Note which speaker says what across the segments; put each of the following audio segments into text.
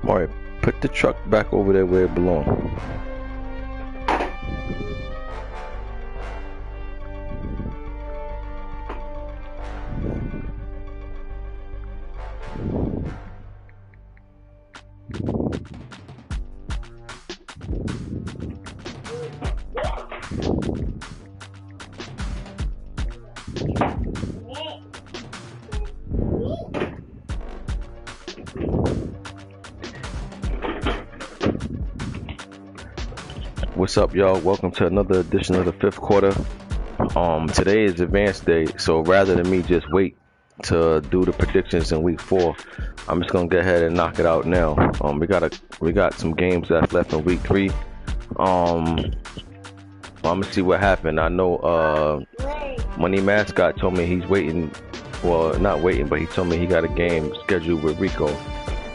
Speaker 1: Alright, put the truck back over there where it belongs. What's up, y'all? Welcome to another edition of the fifth quarter. Today is advanced day, so rather than me just wait to do the predictions in week 4, I'm just gonna go ahead and knock it out now. We got some games that's left in week 3. I'm gonna see what happened. I know Money Mascot told me he's waiting. Well, not waiting, but he told me he got a game scheduled with Rico.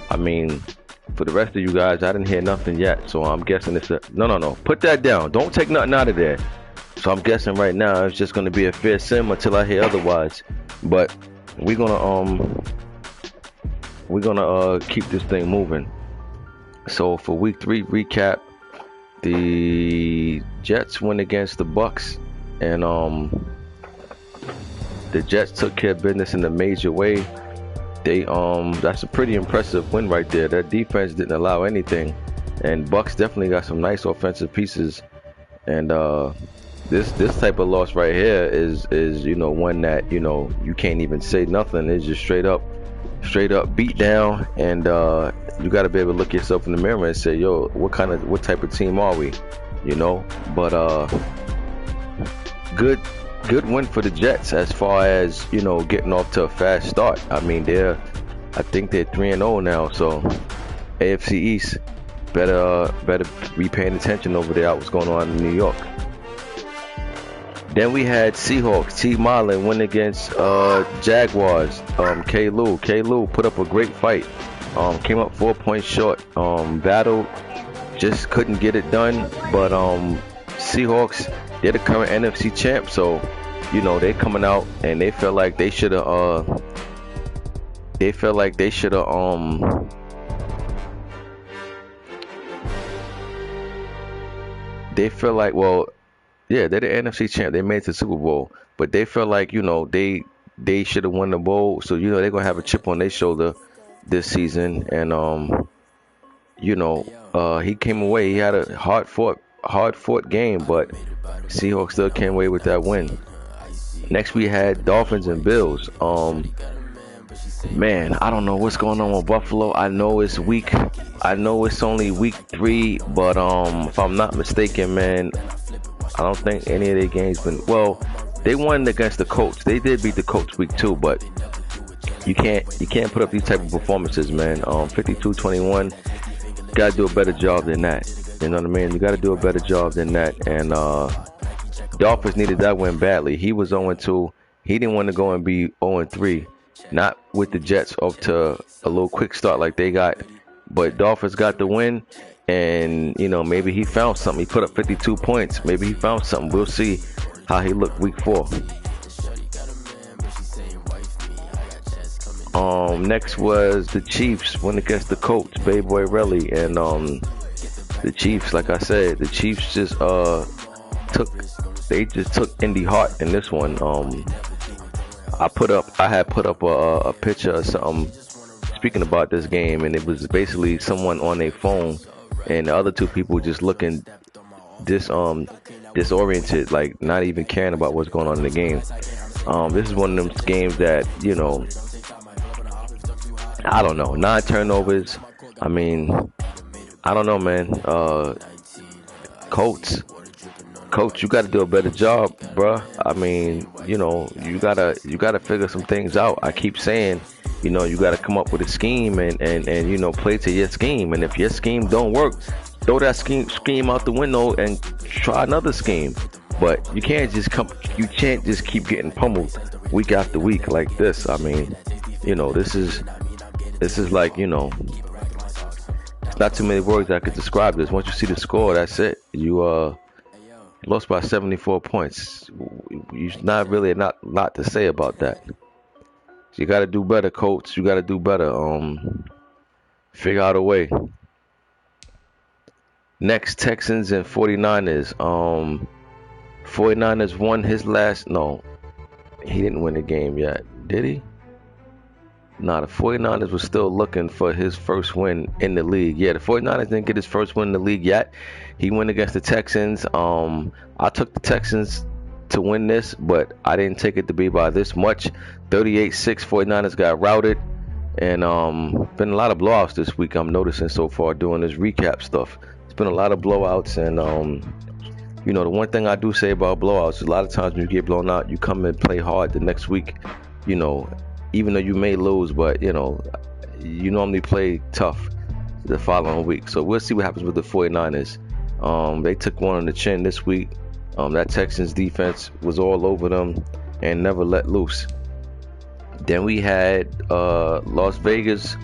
Speaker 1: I mean, for the rest of you guys, I didn't hear nothing yet, so I'm guessing it's a no. Put that down. Don't take nothing out of there. So I'm guessing right now it's just gonna be a fair sim until I hear otherwise. But we're gonna keep this thing moving. So for week 3 recap, the Jets went against the Bucks, and the Jets took care of business in a major way. They that's a pretty impressive win right there. Their defense didn't allow anything, and Bucks definitely got some nice offensive pieces. And this type of loss right here is one that you can't even say nothing. It's just straight up beat down, and you got to be able to look yourself in the mirror and say, yo, what type of team are we? But good win for the Jets as far as getting off to a fast start. I mean, I think they're 3-0 now, so AFC East better be paying attention over there what's going on in New York. Then we had Seahawks. T. Marlin win against Jaguars. K-Lou put up a great fight. Came up 4 points short. Battle just couldn't get it done. But Seahawks, they're the current NFC champ, so they coming out and they feel like they should have. They feel like they're the NFC champ. They made it to the Super Bowl, but they feel like they should have won the bowl. So they're gonna have a chip on their shoulder this season. And he came away. He had a hard fought game, but Seahawks still came away with that win. Next we had Dolphins and Bills. Man, I don't know what's going on with Buffalo. I know it's only week 3, but if I'm not mistaken, man, I don't think any of their games been well. They won against the Colts. They did beat the Colts week 2, but you can't put up these type of performances, man. 52-21. Gotta do a better job than that. You know what I mean? You gotta do a better job than that. And Dolphins needed that win badly. He was 0-2. He didn't want to go and be 0-3. Not with the Jets off to a little quick start like they got. But Dolphins got the win. And, maybe he found something. He put up 52 points. Maybe he found something. We'll see how he looked week 4. Next was the Chiefs went against the Colts, Bay Boy Relly. And the Chiefs, like I said, the Chiefs just took Indy Hart in this one. I had put up a picture of something speaking about this game, and it was basically someone on their phone, and the other 2 people just looking disoriented, like not even caring about what's going on in the game. This is one of them games that I don't know, 9 turnovers. I mean, I don't know, man. Coach, you got to do a better job, bruh. I mean, you gotta figure some things out. I keep saying, you got to come up with a scheme and play to your scheme. And if your scheme don't work, throw that scheme out the window and try another scheme. But you can't just keep getting pummeled week after week like this. I mean, this is like, it's not too many words I could describe this. Once you see the score, that's it. You lost by 74 points. There's not really a lot to say about that. You got to do better, coach. You got to do better. Figure out a way. Next, Texans and 49ers. 49ers won his last. No, he didn't win the game yet, did he? Nah, the 49ers were still looking for his first win in the league. Yeah, the 49ers didn't get his first win in the league yet. He went against the Texans. I took the Texans to win this, but I didn't take it to be by this much. 38-6, 49ers got routed. And been a lot of blowouts this week, I'm noticing so far doing this recap stuff. It's been a lot of blowouts, and you know, the one thing I do say about blowouts is a lot of times when you get blown out, you come and play hard the next week, you know, even though you may lose, but you know, you normally play tough the following week. So we'll see what happens with the 49ers. They took one on the chin this week. That Texans defense was all over them and never let loose. Then we had Las Vegas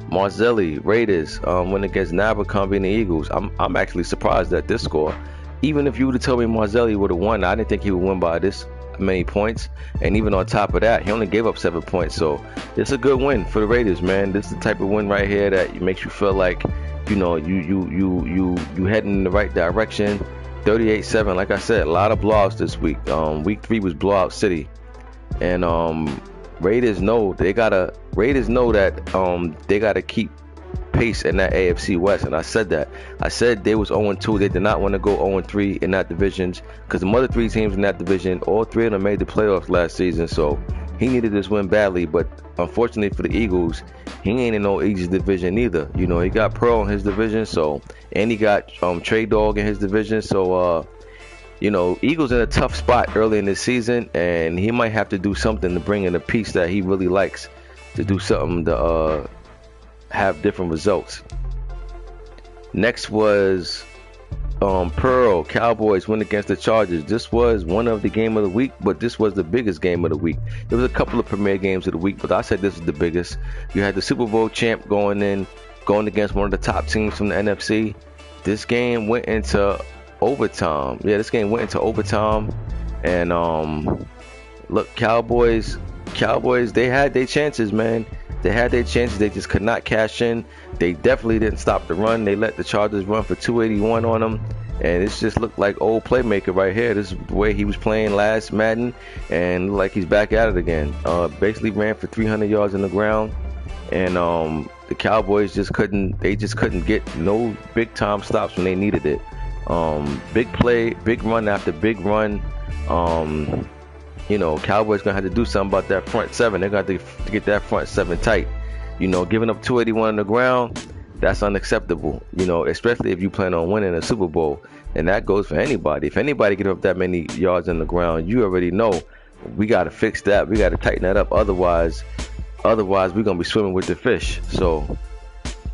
Speaker 1: Marzelli Raiders win against Abercrombie and the Eagles. I'm actually surprised at this score. Even if you would have told me Marzelli would have won, I didn't think he would win by this many points. And even on top of that, he only gave up 7 points. So it's a good win for the Raiders, man. This is the type of win right here that makes you feel like, you know, you heading in the right direction. 38-7, like I said, a lot of blowouts this week. Week 3 was blowout city, and Raiders know that they gotta keep pace in that AFC West, and I said that. I said they was 0-2. They did not want to go 0-3 in that division because the other 3 teams in that division, all 3 of them made the playoffs last season. So he needed this win badly, but unfortunately for the Eagles, he ain't in no easy division either. You know, he got Pearl in his division, so, and he got Trey Dog in his division, so you know, Eagles in a tough spot early in the season, and he might have to do something to bring in a piece that he really likes, to do something to have different results. Next was Pearl Cowboys win against the Chargers. This was one of the game of the week, but this was the biggest game of the week. There was a couple of premier games of the week, but I said this is the biggest. You had the Super Bowl champ going against one of the top teams from the NFC. This game went into overtime. Yeah, this game went into overtime, and look, Cowboys, they had their chances, man. They had their chances. They just could not cash in. They definitely didn't stop the run. They let the Chargers run for 281 on them, and it just looked like old playmaker right here. This is the way he was playing last Madden, and like he's back at it again. Basically ran for 300 yards on the ground, and the Cowboys just couldn't get no big time stops when they needed it. Big play, big run after big run. You know, Cowboys gonna have to do something about that front seven. They're gonna have to get that front seven tight. You know, giving up 281 on the ground, that's unacceptable. You know, especially if you plan on winning a Super Bowl, and that goes for anybody. If anybody get up that many yards on the ground, you already know we got to fix that. We got to tighten that up. Otherwise, we're gonna be swimming with the fish. So,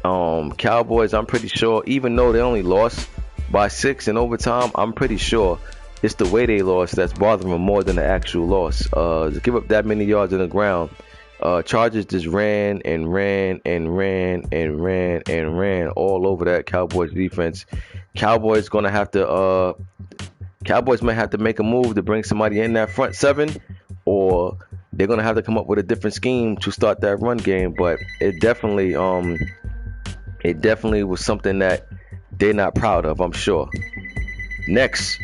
Speaker 1: Cowboys, I'm pretty sure, even though they only lost by 6 in overtime, I'm pretty sure it's the way they lost that's bothering them more than the actual loss. To give up that many yards on the ground, Chargers just ran all over that Cowboys defense. Cowboys might have to make a move to bring somebody in that front seven, or they're gonna have to come up with a different scheme to start that run game. But it definitely was something that they're not proud of, I'm sure. Next,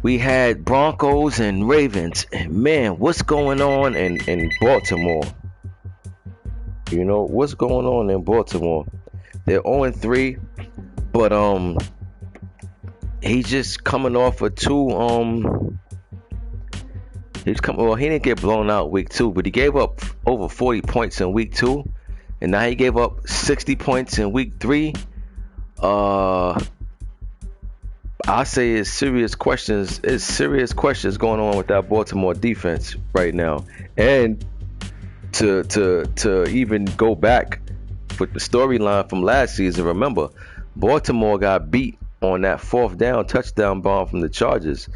Speaker 1: we had Broncos and Ravens. And man, what's going on in Baltimore? You know, what's going on in Baltimore? They're 0-3, but he's just coming off of 2 he didn't get blown out week 2, but he gave up over 40 points in week 2, and now he gave up 60 points in week 3. I say it's serious questions going on with that Baltimore defense right now. And to even go back with the storyline from last season, remember, Baltimore got beat on that 4th down touchdown bomb from the Chargers.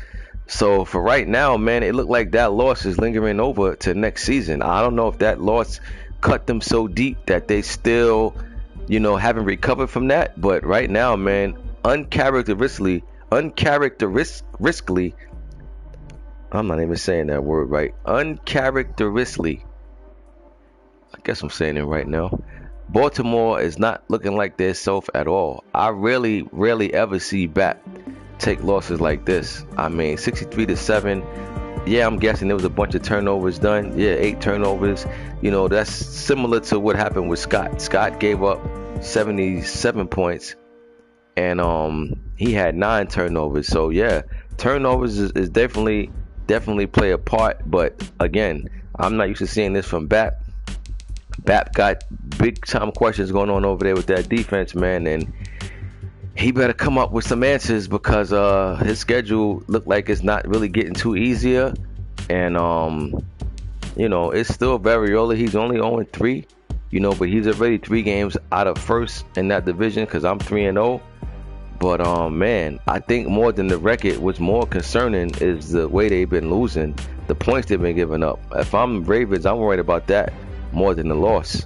Speaker 1: So for right now, man, it looked like that loss is lingering over to next season. I don't know if that loss cut them so deep that they still, you know, haven't recovered from that. But right now, man, uncharacteristically, I'm not even saying that word right. Uncharacteristically, I guess I'm saying it right now. Baltimore is not looking like their self at all. I rarely ever see Bat take losses like this. I mean, 63-7. Yeah, I'm guessing there was a bunch of turnovers done. Yeah, 8 turnovers. You know, that's similar to what happened with Scott. Scott gave up 77 points, and he had 9 turnovers. So yeah, turnovers is definitely play a part. But again, I'm not used to seeing this from Bat. Bat got big time questions going on over there with that defense, man, and he better come up with some answers because his schedule looked like it's not really getting too easier, and you know, it's still very early. He's only 0-3, you know, but he's already 3 games out of first in that division because I'm 3-0. But man, I think more than the record, what's more concerning is the way they've been losing, the points they've been giving up. If I'm Ravens, I'm worried about that more than the loss.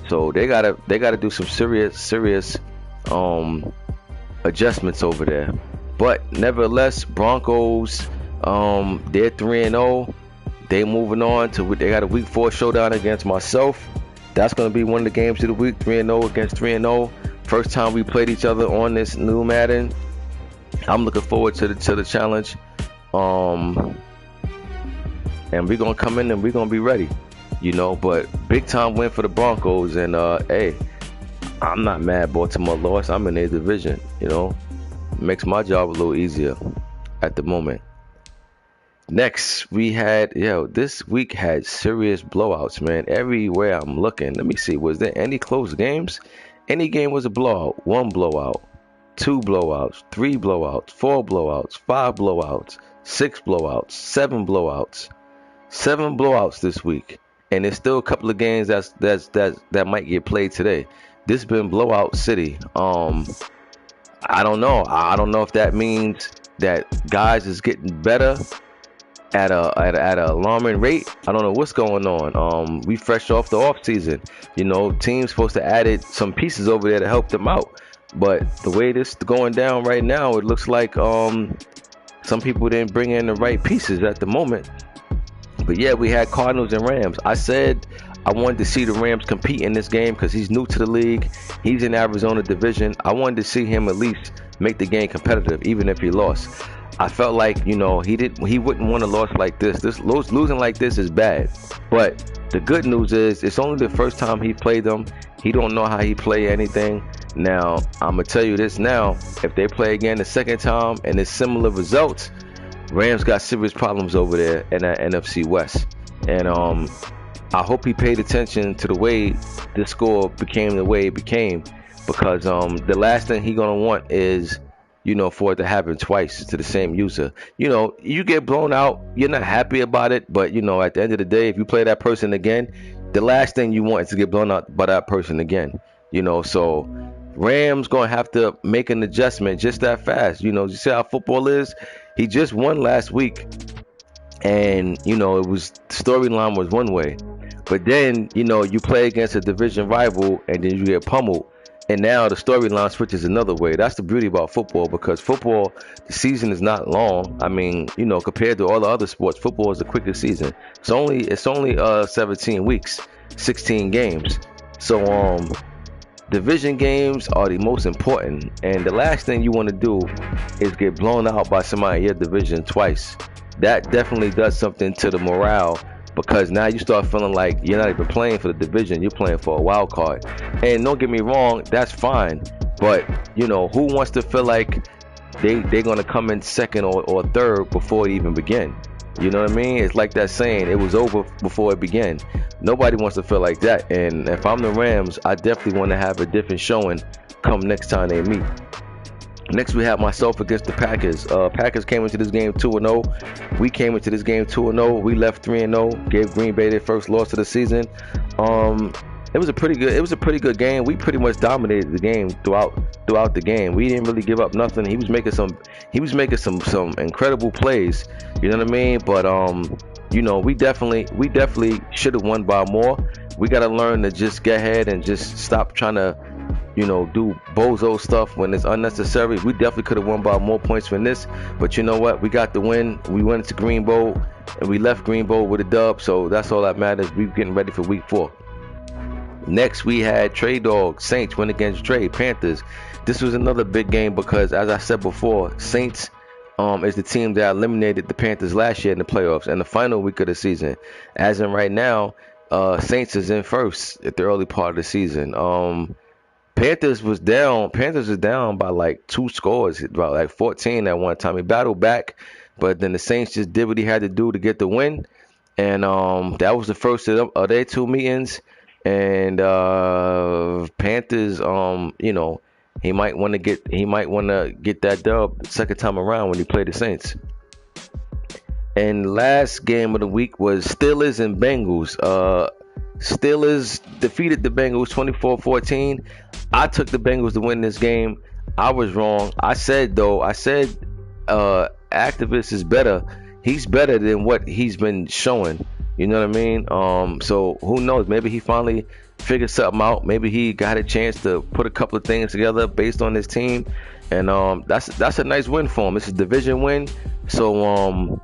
Speaker 1: So they gotta do some serious adjustments over there. But nevertheless, Broncos, they're 3-0. They moving on to, they got a week 4 showdown against myself. That's going to be one of the games of the week, 3-0 against 3-0. First time we played each other on this new Madden. I'm looking forward to the challenge. And we're going to come in and we're going to be ready, you know. But big time win for the Broncos. And, hey, I'm not mad Baltimore lost. I'm in their division, you know. Makes my job a little easier at the moment. Next, we had, this week had serious blowouts, man. Everywhere I'm looking. Let me see. Was there any close games? Any game was a blowout. 1 blowout, 2 blowouts, 3 blowouts, 4 blowouts, 5 blowouts, 6 blowouts, 7 blowouts. 7 blowouts this week. And there's still a couple of games that might get played today. This has been blowout city. I don't know. I don't know if that means that guys is getting better at a alarming rate. I don't know what's going on. We fresh off the off season, you know. Teams supposed to added some pieces over there to help them out, but the way this is going down right now, it looks like some people didn't bring in the right pieces at the moment. But yeah, we had Cardinals and Rams. I said I wanted to see the Rams compete in this game because he's new to the league. He's in Arizona division. I wanted to see him at least make the game competitive, even if he lost. I felt like, you know, he wouldn't want to lose like this. Losing like this is bad. But the good news is it's only the first time he played them. He don't know how he play anything. Now, I'm gonna tell you this now. If they play again the second time and it's similar results, Rams got serious problems over there in that NFC West. And I hope he paid attention to the way this score became the way it became, because the last thing he gonna want is, you know, for it to happen twice to the same user. You know, you get blown out, you're not happy about it, but you know, at the end of the day, if you play that person again, the last thing you want is to get blown out by that person again. You know, so Rams gonna have to make an adjustment just that fast. You know, you see how football is. He just won last week, and you know, it was, the storyline was one way, but then, you know, you play against a division rival and then you get pummeled. And now the storyline switches another way. That's the beauty about football, because football, the season is not long. I mean, you know, compared to all the other sports, football is the quickest season. It's only 17 weeks, 16 games. So division games are the most important. And the last thing you want to do is get blown out by somebody in your division twice. That definitely does something to the morale, because now you start feeling like you're not even playing for the division, you're playing for a wild card. And don't get me wrong, that's fine, but you know, who wants to feel like they're gonna come in second or third before it even begin? You know what I mean? It's like that saying, it was over before it began. Nobody wants to feel like that. And if I'm the Rams, I definitely want to have a different showing come next time they meet. Next, we have myself against the Packers. Packers came into this game 2-0. We came into this game 2-0. We left 3-0. Gave Green Bay their first loss of the season. It was a pretty good game. We pretty much dominated the game throughout the game. We didn't really give up nothing. He was making some incredible plays. You know what I mean? But you know, we definitely should have won by more. We got to learn to just get ahead and just stop trying to, you know, do bozo stuff when it's unnecessary. We definitely could have won by more points than this, but you know what? We got the win. We went to Greenbow and we left Greenbow with a dub, so that's all that matters. We're getting ready for week 4. Next, we had Trey Dog. Saints went against Dre Panthers. This was another big game because, as I said before, Saints is the team that eliminated the Panthers last year in the playoffs and the final week of the season. As in right now, Saints is in first at the early part of the season. Panthers was down. Panthers was down by like 2 scores, about like 14 at one time. He battled back, but then the Saints just did what he had to do to get the win. And that was the first of their 2 meetings. And Panthers, he might want to get that dub the second time around when he played the Saints. And last game of the week was Steelers and Bengals. Steelers defeated the Bengals 24-14. I took the Bengals to win this game. I was wrong. I said Activist is better. He's better than what he's been showing. You know what I mean? So who knows? Maybe he finally figured something out. Maybe he got a chance to put a couple of things together based on his team. And that's a nice win for him. It's a division win. So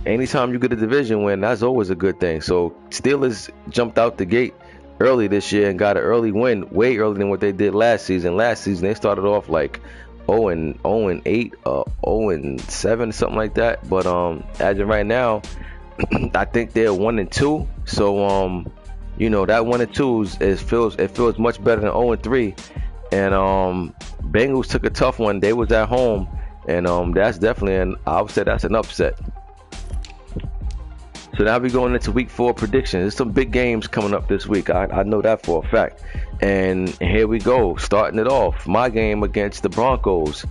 Speaker 1: anytime you get a division win, that's always a good thing. So Steelers jumped out the gate early this year and got an early win, way earlier than what they did last season. Last season they started off like 0-8, 0-7, something like that. But as of right now, I think they're 1-2. So that 1-2 it feels much better than 0-3. And Bengals took a tough one. They was at home, and that's definitely I would say that's an upset. So now we're going into week 4 predictions. There's some big games coming up this week. I know that for a fact. And here we go, starting it off. My game against the Broncos.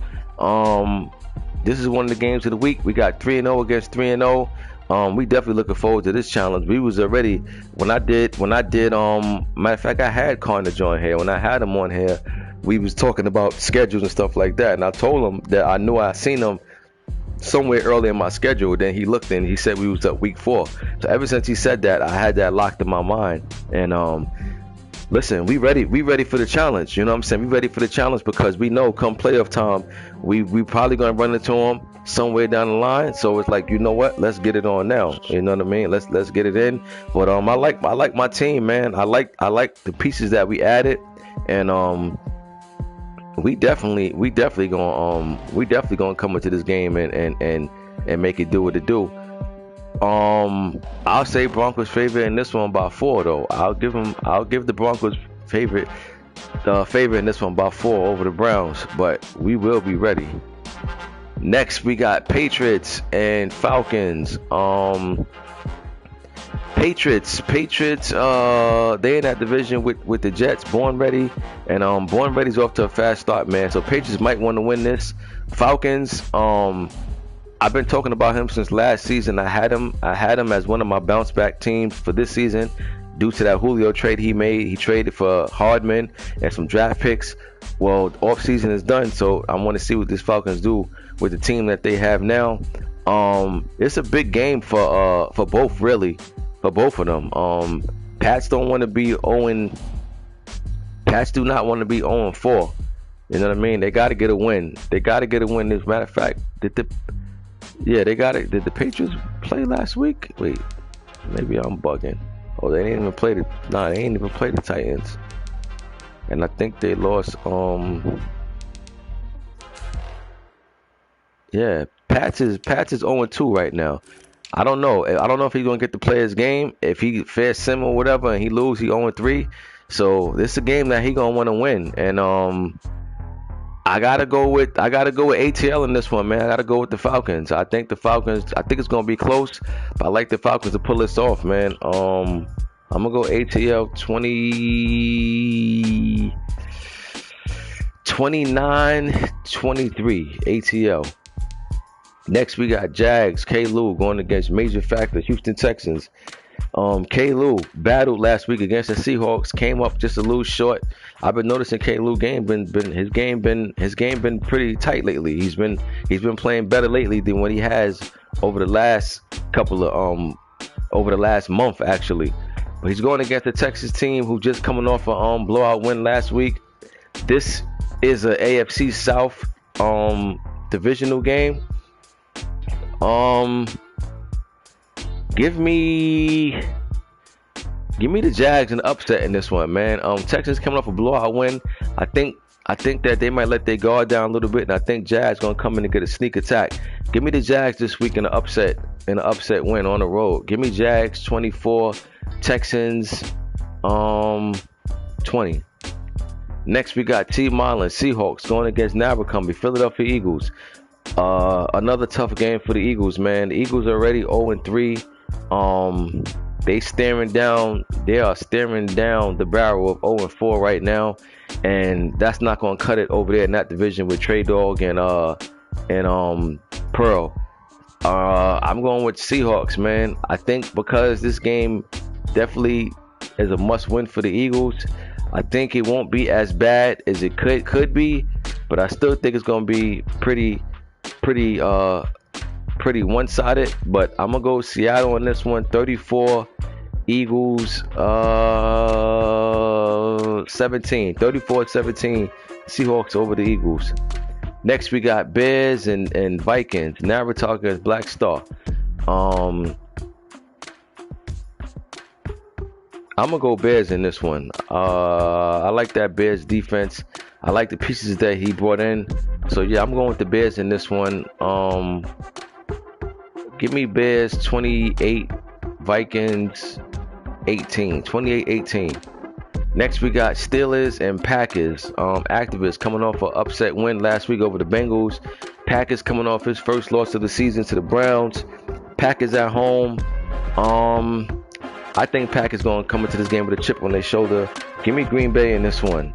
Speaker 1: This is one of the games of the week. We got 3-0 against 3-0. We definitely looking forward to this challenge. We was already when I did matter of fact, I had Carnage on here. When I had him on here, we was talking about schedules and stuff like that. And I told him that I knew I seen him somewhere early in my schedule. Then he looked and he said we was at week 4. So ever since he said that, I had that locked in my mind. And listen, we ready for the challenge. You know what I'm saying? We ready for the challenge because we know come playoff time, we probably gonna run into him somewhere down the line. So it's like, you know what? Let's get it on now. You know what I mean? Let's get it in. But I like my team, man. I like the pieces that we added, and we definitely gonna come into this game and make it do what it do. I'll say Broncos favorite in this one by 4 though. I'll give the Broncos favorite in this one by 4 over the Browns, but we will be ready. Next we got Patriots and Falcons. Patriots, they in that division with the Jets, Born Ready, and Born Ready's off to a fast start, man. So Patriots might want to win this. Falcons, I've been talking about him since last season. I had him as one of my bounce back teams for this season due to that Julio trade he made. He traded for Hardman and some draft picks. Well, the off season is done, so I want to see what this Falcons do with the team that they have now. It's a big game for both, really. For both of them. Pats don't want to be 0. Pats do not want to be 0-4. You know what I mean? They got to get a win. As a matter of fact, did the Patriots play last week? Wait, maybe I'm bugging. Oh, they ain't even played the Titans. And I think they lost. Pats is 0-2 right now. I don't know if he's gonna get to play his game. If he fares sim or whatever and he lose, he 0-3. So this is a game that he gonna want to win. And I gotta go with ATL in this one, man. I gotta go with the Falcons. I think it's gonna be close, but I like the Falcons to pull this off, man. I'm gonna go ATL 29-23 ATL. Next, we got Jags, K-Lou going against Major Factor, Houston Texans. K-Lou battled last week against the Seahawks, came up just a little short. I've been noticing K-Lou his game been pretty tight lately. He's been playing better lately than what he has over the last month actually. But he's going against the Texas team who just coming off a blowout win last week. This is a AFC South divisional game. Give me Give me the Jags and upset in this one, man. Texans coming off a blowout win. I think that they might let their guard down a little bit, and I think Jags gonna come in and get a sneak attack. Give me the Jags this week in an upset win on the road. Give me Jags 24, Texans 20. Next we got T. Marlin Seahawks going against Abercrombie Philadelphia Eagles. Another tough game for the Eagles, man. The Eagles are already 0-3. They are staring down the barrel of 0-4 right now, and that's not gonna cut it over there in that division with Trey Dog and Pearl. I'm going with Seahawks, man. I think because this game definitely is a must-win for the Eagles. I think it won't be as bad as it could be, but I still think it's gonna be pretty one-sided. But I'm gonna go Seattle on this one. 34, Eagles 17. 34-17, Seahawks over the Eagles. Next we got Bears and Vikings. Now we're talking Black Star. I'm gonna go Bears in this one. I like that Bears defense. I like the pieces that he brought in. So yeah, I'm going with the Bears in this one. Give me Bears 28, Vikings 18. 28-18. Next we got Steelers and Packers. Activists coming off an upset win last week over the Bengals. Packers coming off his first loss of the season to the Browns. Packers at home. I think Packers going to come into this game with a chip on their shoulder. Give me Green Bay in this one.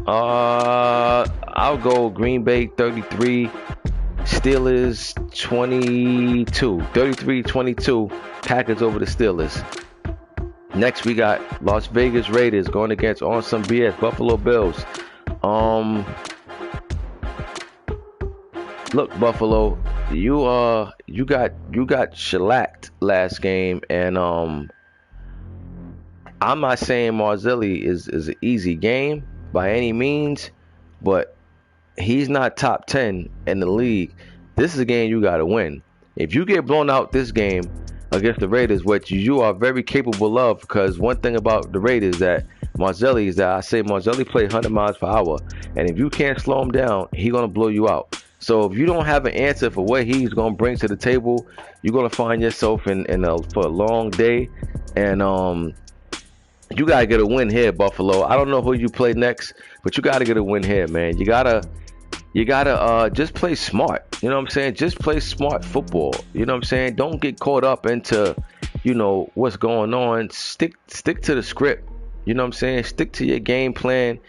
Speaker 1: I'll go Green Bay 33, Steelers 22. 33-22, Packers over the Steelers. Next we got Las Vegas Raiders going against on some BS Buffalo Bills. Look, Buffalo, you got shellacked last game, and I'm not saying Marzilli is an easy game by any means, but he's not top 10 in the league. This is a game you got to win. If you get blown out this game against the Raiders, which you are very capable of, because one thing about the Raiders that Marzilli is that I say Marzilli play 100 miles per hour, and if you can't slow him down, he's going to blow you out. So if you don't have an answer for what he's going to bring to the table, you're going to find yourself for a long day, and you gotta get a win here, Buffalo. I don't know who you play next, but you gotta get a win here, man. You gotta just play smart. You know what I'm saying? Just play smart football. You know what I'm saying? Don't get caught up into, what's going on. Stick to the script. You know what I'm saying? Stick to your game plan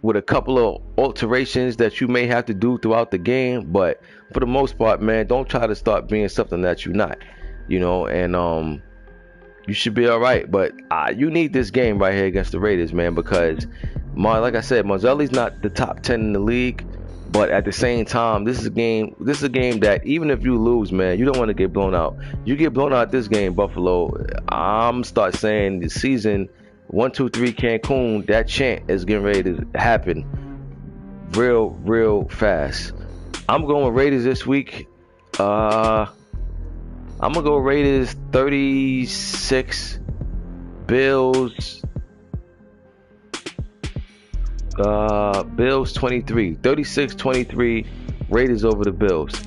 Speaker 1: with a couple of alterations that you may have to do throughout the game. But for the most part, man, don't try to start being something that you're not. And you should be all right, but you need this game right here against the Raiders, man, because like I said, Marzilli's not the top 10 in the league, but at the same time, this is a game that even if you lose, man, you don't want to get blown out. You get blown out this game, Buffalo, I'm start saying the season 1, 2, 3 Cancun, that chant is getting ready to happen real fast. I'm going Raiders this week. I'm going to go Raiders 36, Bills 23. 36-23, Raiders over the Bills.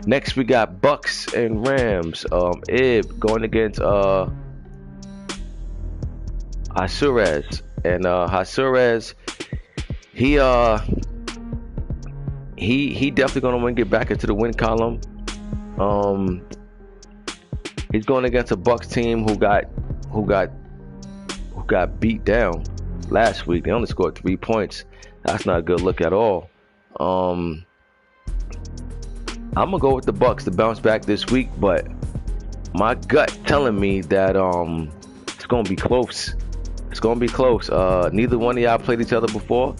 Speaker 1: Next we got Bucks and Rams. Ib going against Hasurez. And Hasurez, he definitely going to get back into the win column. He's going against a Bucks team who got beat down last week. They only scored 3 points. That's not a good look at all. I'm gonna go with the Bucks to bounce back this week, but my gut telling me that it's gonna be close. It's gonna be close. Neither one of y'all played each other before,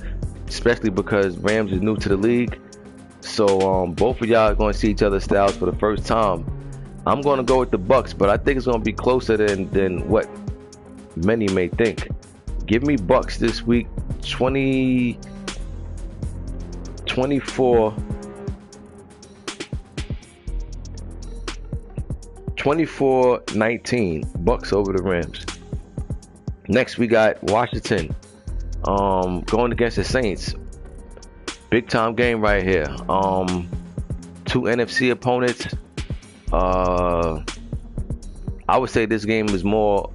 Speaker 1: especially because Rams is new to the league. So both of y'all are gonna see each other's styles for the first time. I'm going to go with the Bucks, but I think it's going to be closer than what many may think. Give me Bucks this week, 24-19, Bucks over the Rams. Next, we got Washington going against the Saints. Big time game right here. Two NFC opponents. I would say this game is more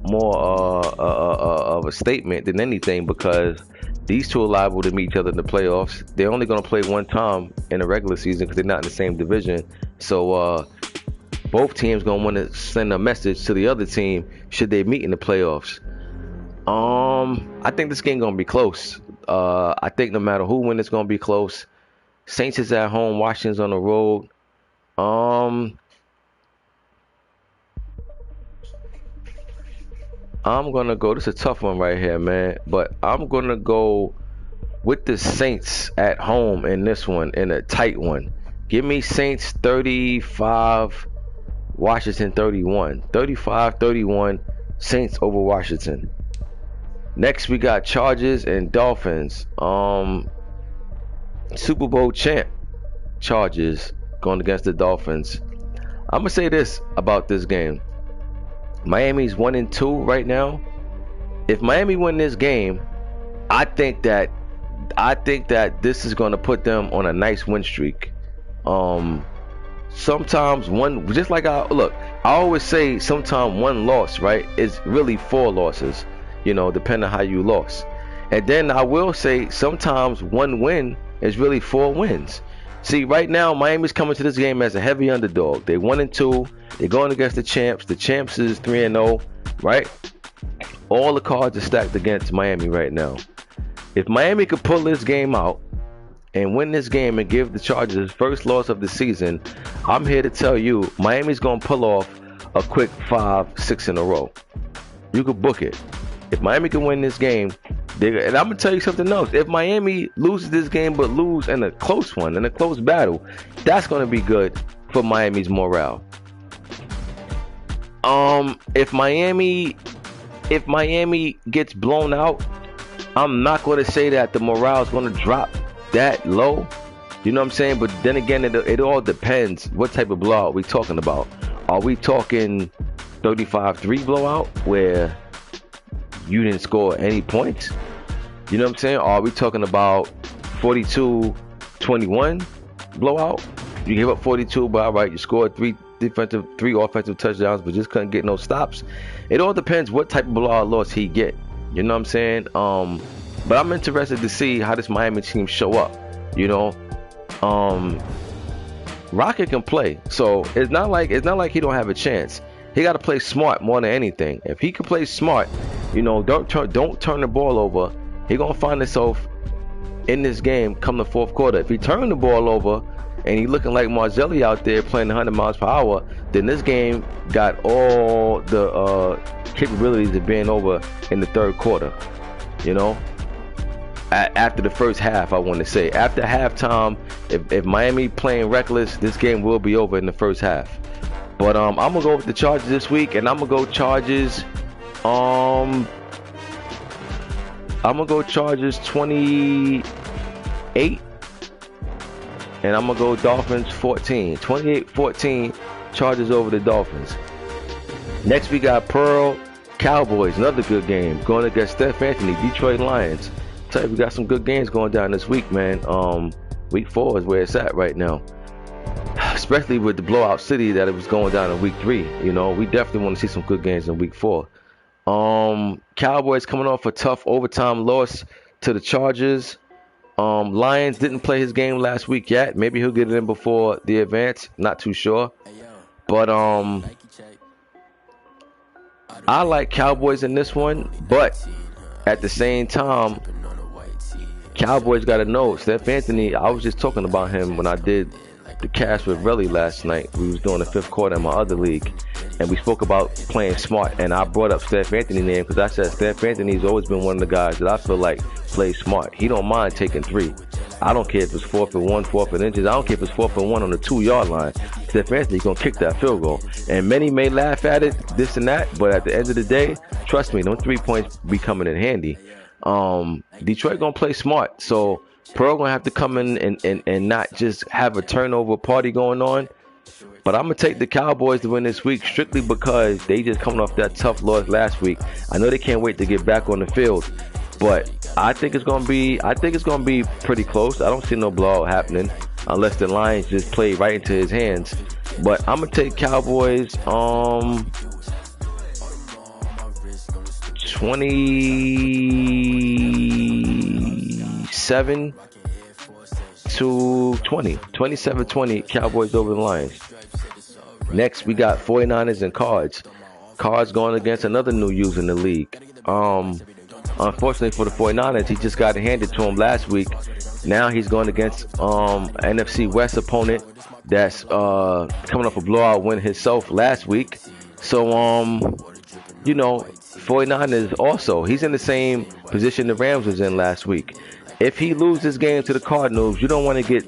Speaker 1: of a statement than anything, because these two are liable to meet each other in the playoffs. They're only going to play one time in the regular season because they're not in the same division. So both teams going to want to send a message to the other team should they meet in the playoffs. I think this game going to be close. I think no matter who wins, it's going to be close. Saints is at home, Washington's on the road. I'm gonna go. This is a tough one right here, man. But I'm gonna go with the Saints at home in this one, in a tight one. Give me Saints 35, Washington 31. 35-31, Saints over Washington. Next, we got Chargers and Dolphins. Super Bowl champ Chargers going against the Dolphins. I'm gonna say this about this game. Miami's 1-2 right now. If Miami win this game, I think that this is going to put them on a nice win streak. Sometimes one, just like I always say, sometimes one loss, right, is really 4 losses, depending on how you lost. And then I will say sometimes one win is really 4 wins. See, right now Miami's coming to this game as a heavy underdog. They 1-2. They're going against the champs. The champs is 3-0, right? All the cards are stacked against Miami right now. If Miami could pull this game out and win this game and give the Chargers his first loss of the season, I'm here to tell you Miami's going to pull off a quick 5-6 in a row. You could book it. If Miami can win this game, and I'm going to tell you something else. If Miami loses this game but lose in a close one, in a close battle, that's going to be good for Miami's morale. If Miami gets blown out, I'm not going to say that the morale is going to drop that low. You know what I'm saying? But then again, it all depends what type of blowout we talking about. Are we talking 35-3 blowout where you didn't score any points? You know what I'm saying? Or are we talking about 42-21 blowout? You gave up 42, but all right, you scored 3 offensive touchdowns, but just couldn't get no stops. It all depends what type of blowout loss he get. You know what I'm saying? But I'm interested to see how this Miami team show up. Rocket can play, so it's not like he don't have a chance. He got to play smart more than anything. If he can play smart, don't turn the ball over. He gonna find himself in this game come the fourth quarter. If he turn the ball over and he looking like Marzelli out there playing 100 miles per hour, then this game got all the capabilities of being over in the third quarter. After the first half, I want to say. After halftime, if Miami playing reckless, this game will be over in the first half. But I'm gonna go with the Chargers this week, and I'm gonna go Chargers. I'm gonna go Chargers 28, and I'm gonna go Dolphins 14. 28-14, Chargers over the Dolphins. Next, we got Pearl Cowboys, another good game going against Steph Anthony, Detroit Lions. Tell you, we got some good games going down this week, man. Week 4 is where it's at right now, especially with the blowout city that it was going down in week 3. We definitely want to see some good games in week 4. Cowboys coming off a tough overtime loss to the Chargers. Lions didn't play his game last week yet. Maybe he'll get it in before the advance. Not too sure. But I like Cowboys in this one. But at the same time, Cowboys got to know Steph Anthony. I was just talking about him when I did the cast with Relly last night. We was doing the 5th quarter in my other league, and we spoke about playing smart, and I brought up Steph Anthony's name because I said Steph Anthony's always been one of the guys that I feel like plays smart. He don't mind taking 3. I don't care if it's 4th and 1, 4th and inches. I don't care if it's 4th and 1 on the 2-yard line. Steph Anthony's gonna kick that field goal, and many may laugh at it, this and that, but at the end of the day, trust me, those 3 points be coming in handy. Detroit gonna play smart, so Pearl gonna have to come in and not just have a turnover party going on. But I'm gonna take the Cowboys to win this week strictly because they just coming off that tough loss last week. I know they can't wait to get back on the field, but I think it's gonna be pretty close. I don't see no blowout happening unless the Lions just play right into his hands. But I'm gonna take Cowboys 27 to 20. 27-20 Cowboys over the Lions. Next, we got 49ers and Cards. Cards going against another new user in the league. Unfortunately for the 49ers, he just got handed to him last week. Now he's going against NFC West opponent that's coming off a blowout win himself last week. So, 49ers also, he's in the same position the Rams was in last week. If he loses this game to the Cardinals, you don't want to get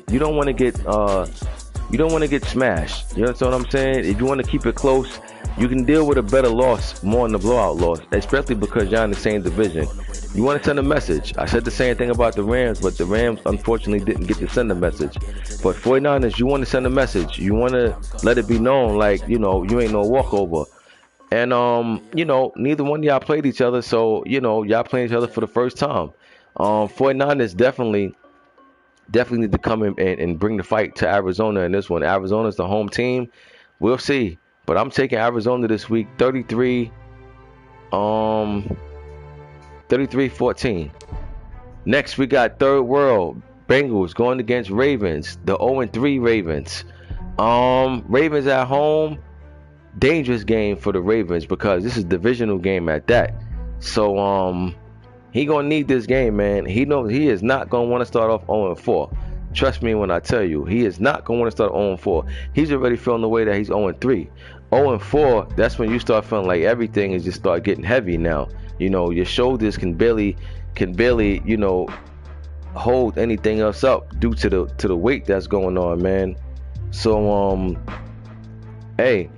Speaker 1: smashed. You know what I'm saying? If you want to keep it close, you can deal with a better loss more than the blowout loss, especially because you're in the same division. You want to send a message. I said the same thing about the Rams, but the Rams unfortunately didn't get to send a message. But 49ers, you want to send a message. You want to let it be known, like, you ain't no walkover. And, neither one of y'all played each other, so, y'all playing each other for the first time. 49ers definitely need to come in and bring the fight to Arizona in this one. Arizona's the home team. We'll see. But I'm taking Arizona this week, 33-14. Next, we got Third World. Bengals going against Ravens, the 0-3 Ravens. Ravens at home, dangerous game for the Ravens because this is a divisional game at that. So, he gonna need this game, man. He knows he is not gonna want to start off 0-4. Trust me when I tell you, he is not gonna want to start 0-4. He's already feeling the way that he's 0-3. 0-4, that's when you start feeling like everything is just start getting heavy now. Your shoulders can barely, hold anything else up due to the weight that's going on, man. So, hey,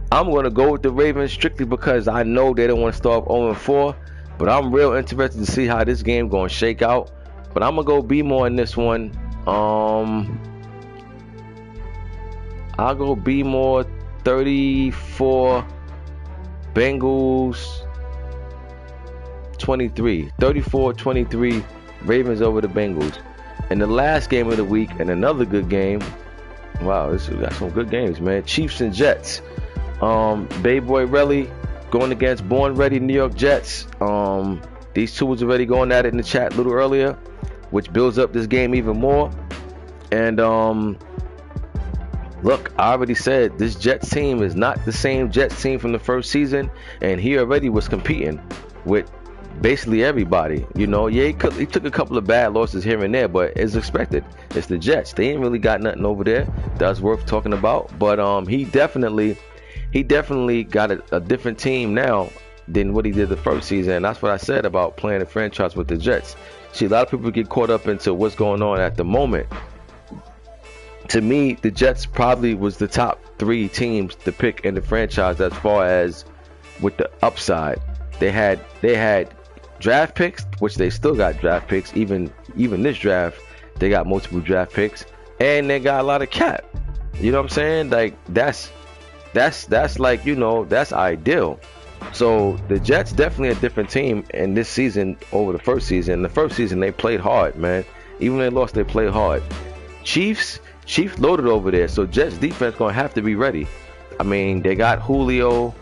Speaker 1: I'm gonna go with the Ravens strictly because I know they don't want to start off 0-4. But I'm real interested to see how this game gonna shake out. But I'm gonna go B more in this one. I'll go B more 34 Bengals 23. 34-23 Ravens over the Bengals. And the last game of the week and another good game. Wow, we got some good games, man. Chiefs and Jets. Bay Boy Relly going against Born Ready New York Jets. These two was already going at it in the chat a little earlier, which builds up this game even more. And look, I already said this Jets team is not the same Jets team from the first season, and he already was competing with basically everybody. He took a couple of bad losses here and there, but it's expected. It's the Jets. They ain't really got nothing over there that's worth talking about. But he definitely got a different team now than what he did the first season. And that's what I said about playing a franchise with the Jets. See, a lot of people get caught up into what's going on at the moment. To me, the Jets probably was the top 3 teams to pick in the franchise as far as with the upside. They had draft picks, which they still got draft picks. Even this draft, they got multiple draft picks, and they got a lot of cap. You know what I'm saying? Like that's like, that's ideal. So the Jets definitely a different team in this season over the first season. The first season they played hard, man. Even when they lost, they played hard. Chiefs loaded over there, so Jets defense gonna have to be ready. I mean, they got Julio,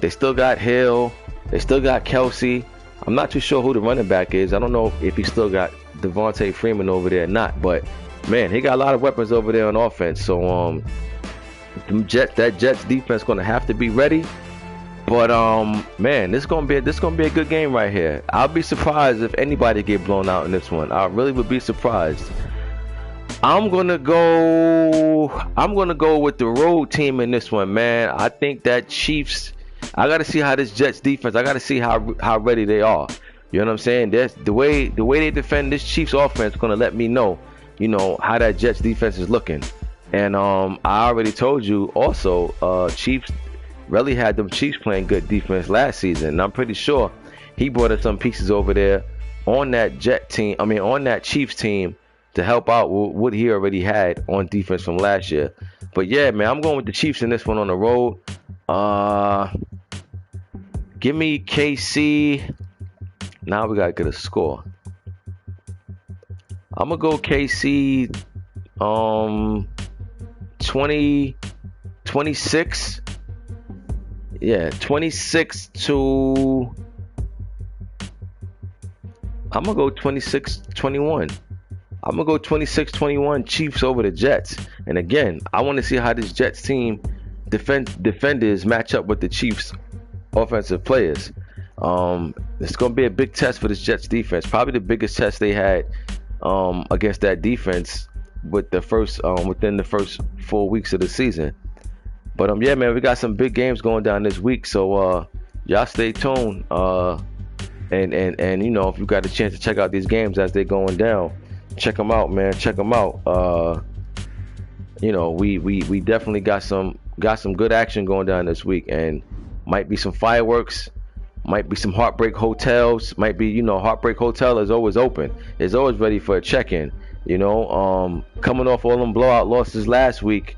Speaker 1: they still got Hill, they still got Kelsey. I'm not too sure who the running back is. I don't know if he still got Devontae Freeman over there or not, but man, he got a lot of weapons over there on offense. So that Jets defense gonna have to be ready. But man, this gonna be a good game right here. I'll be surprised if anybody get blown out in this one. I really would be surprised. I'm gonna go with the road team in this one, man. I think that Chiefs. I gotta see how this Jets defense. I gotta see how ready they are. You know what I'm saying? That's the way they defend this Chiefs offense is gonna let me know, how that Jets defense is looking. And I already told you also, Chiefs really had them Chiefs playing good defense last season. And I'm pretty sure he brought us some pieces over there on that Chiefs team to help out with what he already had on defense from last year. But yeah, man, I'm going with the Chiefs in this one on the road. Give me KC. Now we gotta get a score. I'm gonna go KC 26. Yeah, 26 to, I'm gonna go 26-21. I'm gonna go 26-21 Chiefs over the Jets. And again, I want to see how this Jets team defenders match up with the Chiefs offensive players. It's gonna be a big test for this Jets defense. Probably the biggest test they had against that defense with the first within the first 4 weeks of the season. But yeah, man, we got some big games going down this week, so y'all stay tuned. And you know, if you got a chance to check out these games as they're going down, check them out, man. Check them out. You know, we definitely got some good action going down this week, and might be some fireworks, might be some Heartbreak Hotels, might be, you know, Heartbreak Hotel is always open. It's always ready for a check-in. You know, coming off all them blowout losses last week,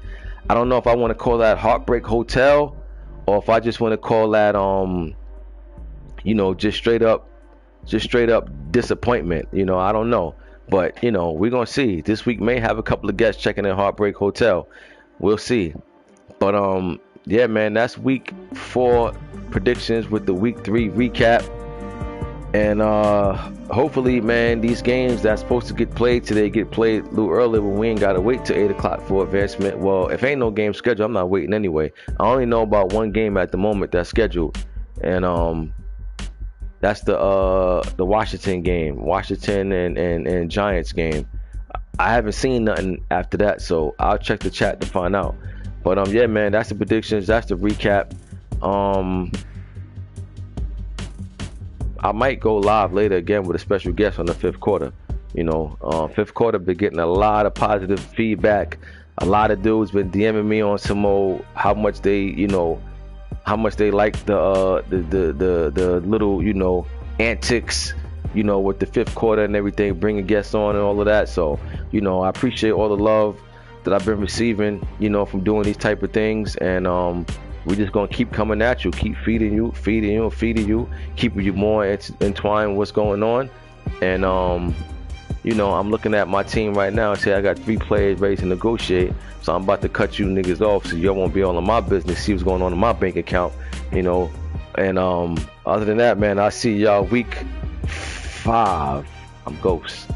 Speaker 1: I don't know if I want to call that Heartbreak Hotel or if I just want to call that you know, just straight up disappointment. You know, I don't know. But, you know, we're going to see. This week may have a couple of guests checking in Heartbreak Hotel. We'll see. But, yeah, man, that's week 4 predictions with the week 3 recap. And hopefully, man, these games that's supposed to get played today get played a little earlier when we ain't got to wait till 8 o'clock for advancement. Well, if ain't no game scheduled, I'm not waiting anyway. I only know about one game at the moment that's scheduled. And that's the Washington game, Washington and Giants game. I haven't seen nothing after that, so I'll check the chat to find out. But yeah, man, that's the predictions. That's the recap. I might go live later again with a special guest on the 5th quarter. You know, 5th quarter been getting a lot of positive feedback. A lot of dudes been DMing me on some old how much they, you know, how much they like the little, you know, antics, you know, with the 5th quarter and everything, bringing guests on and all of that. So, you know, I appreciate all the love that I've been receiving, you know, from doing these type of things. And we're just gonna keep coming at you, keep feeding you, keeping you more entwined with what's going on. And you know, I'm looking at my team right now and say I got 3 players ready to negotiate. So I'm about to cut you niggas off so y'all won't be all in my business, see what's going on in my bank account, you know. And other than that, man, I'll see y'all week 5. I'm Ghost.